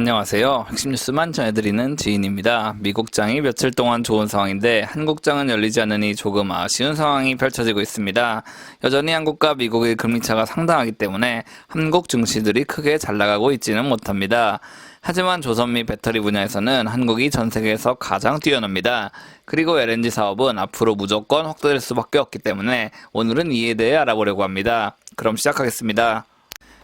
안녕하세요. 핵심 뉴스만 전해드리는 지인입니다. 미국장이 며칠 동안 좋은 상황인데 한국장은 열리지 않으니 조금 아쉬운 상황이 펼쳐지고 있습니다. 여전히 한국과 미국의 금리차가 상당하기 때문에 한국 증시들이 크게 잘 나가고 있지는 못합니다. 하지만 조선 및 배터리 분야에서는 한국이 전 세계에서 가장 뛰어납니다. 그리고 LNG 사업은 앞으로 무조건 확대될 수밖에 없기 때문에 오늘은 이에 대해 알아보려고 합니다. 그럼 시작하겠습니다.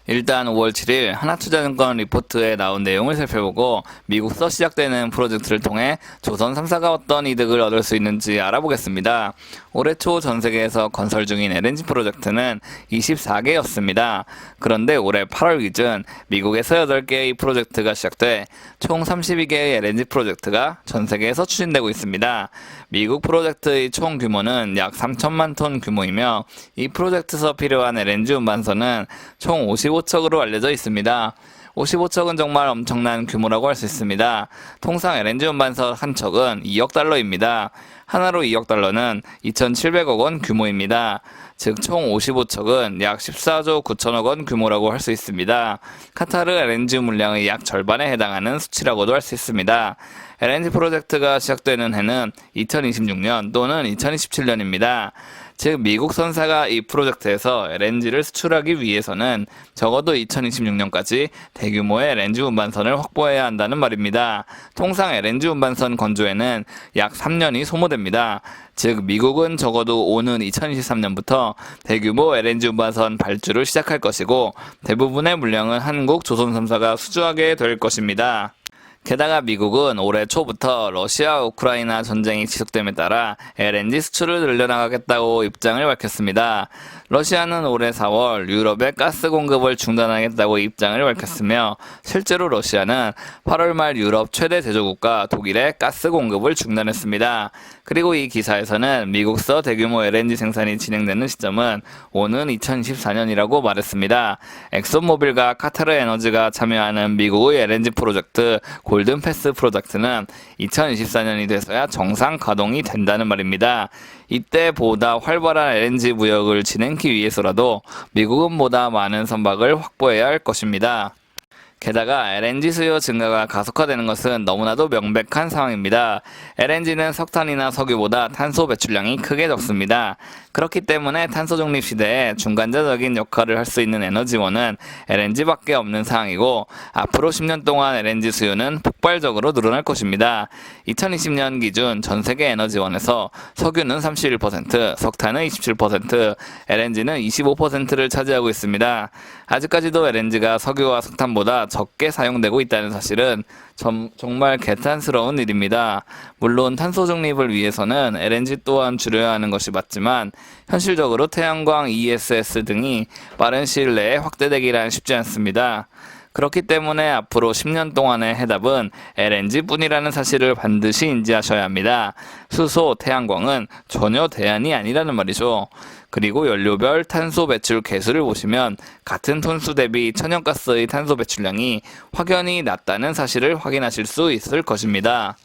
일단 5월 7일 하나투자증권 리포트에 나온 내용을 살펴보고 미국서 시작되는 프로젝트를 통해 조선 3사가 어떤 이득을 얻을 수 있는지 알아보겠습니다. 올해 초 전 세계에서 건설 중인 LNG 프로젝트는 24개였습니다. 그런데 올해 8월 기준 미국에서 8개의 프로젝트가 시작돼 총 32개의 LNG 프로젝트가 전 세계에서 추진되고 있습니다. 미국 프로젝트의 총 규모는 약 3천만 톤 규모이며 이 프로젝트에서 필요한 LNG 운반선은 총 55척으로 알려져 있습니다. 55척은 정말 엄청난 규모라고 할 수 있습니다. 통상 LNG 운반선 한 척은 2억 달러입니다. 하나로 2억 달러는 2,700억 원 규모입니다. 즉 총 55척은 약 14조 9천억 원 규모라고 할 수 있습니다. 카타르 LNG 물량의 약 절반에 해당하는 수치라고도 할 수 있습니다. LNG 프로젝트가 시작되는 해는 2026년 또는 2027년입니다. 즉 미국 선사가 이 프로젝트에서 LNG를 수출하기 위해서는 적어도 2026년까지 대규모의 LNG 운반선을 확보해야 한다는 말입니다. 통상 LNG 운반선 건조에는 약 3년이 소모됩니다. 즉 미국은 적어도 오는 2023년부터 대규모 LNG 운반선 발주를 시작할 것이고 대부분의 물량은 한국, 조선 3사가 수주하게 될 것입니다. 게다가 미국은 올해 초부터 러시아 우크라이나 전쟁이 지속됨에 따라 LNG 수출을 늘려나가겠다고 입장을 밝혔습니다. 러시아는 올해 4월 유럽에 가스 공급을 중단하겠다고 입장을 밝혔으며 실제로 러시아는 8월 말 유럽 최대 제조국가 독일에 가스 공급을 중단했습니다. 그리고 이 기사에서는 미국서 대규모 LNG 생산이 진행되는 시점은 오는 2024년이라고 말했습니다. 엑손모빌과 카타르 에너지가 참여하는 미국의 LNG 프로젝트 골든패스 프로젝트는 2024년이 돼서야 정상 가동이 된다는 말입니다. 이때 보다 활발한 LNG 무역을 진행하기 위해서라도 미국은 보다 많은 선박을 확보해야 할 것입니다. 게다가 LNG 수요 증가가 가속화되는 것은 너무나도 명백한 상황입니다. LNG는 석탄이나 석유보다 탄소 배출량이 크게 적습니다. 그렇기 때문에 탄소 중립 시대에 중간자적인 역할을 할 수 있는 에너지원은 LNG밖에 없는 상황이고 앞으로 10년 동안 LNG 수요는 폭발적으로 늘어날 것입니다. 2020년 기준 전 세계 에너지원에서 석유는 31%, 석탄은 27%, LNG는 25%를 차지하고 있습니다. 아직까지도 LNG가 석유와 석탄보다 적게 사용되고 있다는 사실은 정말 개탄스러운 일입니다. 물론 탄소 중립을 위해서는 LNG 또한 줄여야 하는 것이 맞지만 현실적으로 태양광, ESS 등이 빠른 시일 내에 확대되기란 쉽지 않습니다. 그렇기 때문에 앞으로 10년 동안의 해답은 LNG뿐이라는 사실을 반드시 인지하셔야 합니다. 수소, 태양광은 전혀 대안이 아니라는 말이죠. 그리고 연료별 탄소 배출 계수를 보시면 같은 톤수 대비 천연가스의 탄소 배출량이 확연히 낮다는 사실을 확인하실 수 있을 것입니다.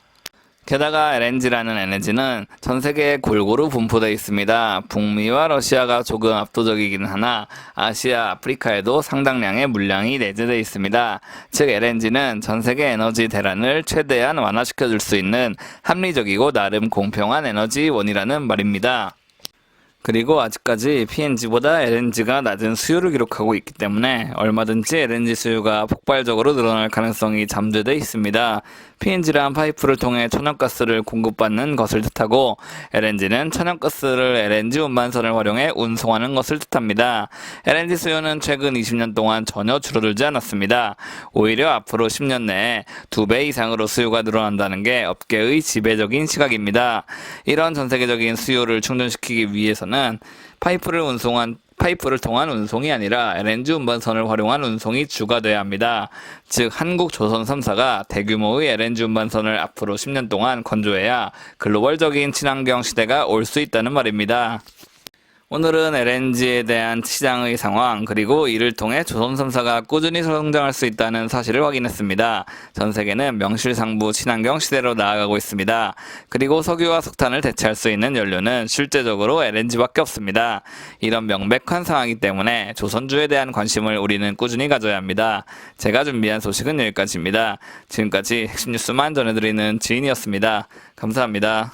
게다가 LNG라는 에너지는 전 세계에 골고루 분포되어 있습니다. 북미와 러시아가 조금 압도적이긴 하나 아시아, 아프리카에도 상당량의 물량이 내재되어 있습니다. 즉 LNG는 전 세계 에너지 대란을 최대한 완화시켜줄 수 있는 합리적이고 나름 공평한 에너지원이라는 말입니다. 그리고 아직까지 PNG보다 LNG가 낮은 수요를 기록하고 있기 때문에 얼마든지 LNG 수요가 폭발적으로 늘어날 가능성이 잠재되어 있습니다. PNG란 파이프를 통해 천연가스를 공급받는 것을 뜻하고 LNG는 천연가스를 LNG 운반선을 활용해 운송하는 것을 뜻합니다. LNG 수요는 최근 20년 동안 전혀 줄어들지 않았습니다. 오히려 앞으로 10년 내에 2배 이상으로 수요가 늘어난다는 게 업계의 지배적인 시각입니다. 이런 전세계적인 수요를 충전시키기 위해서는 파이프를 통한 운송이 아니라 LNG 운반선을 활용한 운송이 주가 돼야 합니다. 즉 한국, 조선 3사가 대규모의 LNG 운반선을 앞으로 10년 동안 건조해야 글로벌적인 친환경 시대가 올 수 있다는 말입니다. 오늘은 LNG에 대한 시장의 상황, 그리고 이를 통해 조선 3사가 꾸준히 성장할 수 있다는 사실을 확인했습니다. 전 세계는 명실상부 친환경 시대로 나아가고 있습니다. 그리고 석유와 석탄을 대체할 수 있는 연료는 실제적으로 LNG밖에 없습니다. 이런 명백한 상황이기 때문에 조선주에 대한 관심을 우리는 꾸준히 가져야 합니다. 제가 준비한 소식은 여기까지입니다. 지금까지 핵심 뉴스만 전해드리는 지인이었습니다. 감사합니다.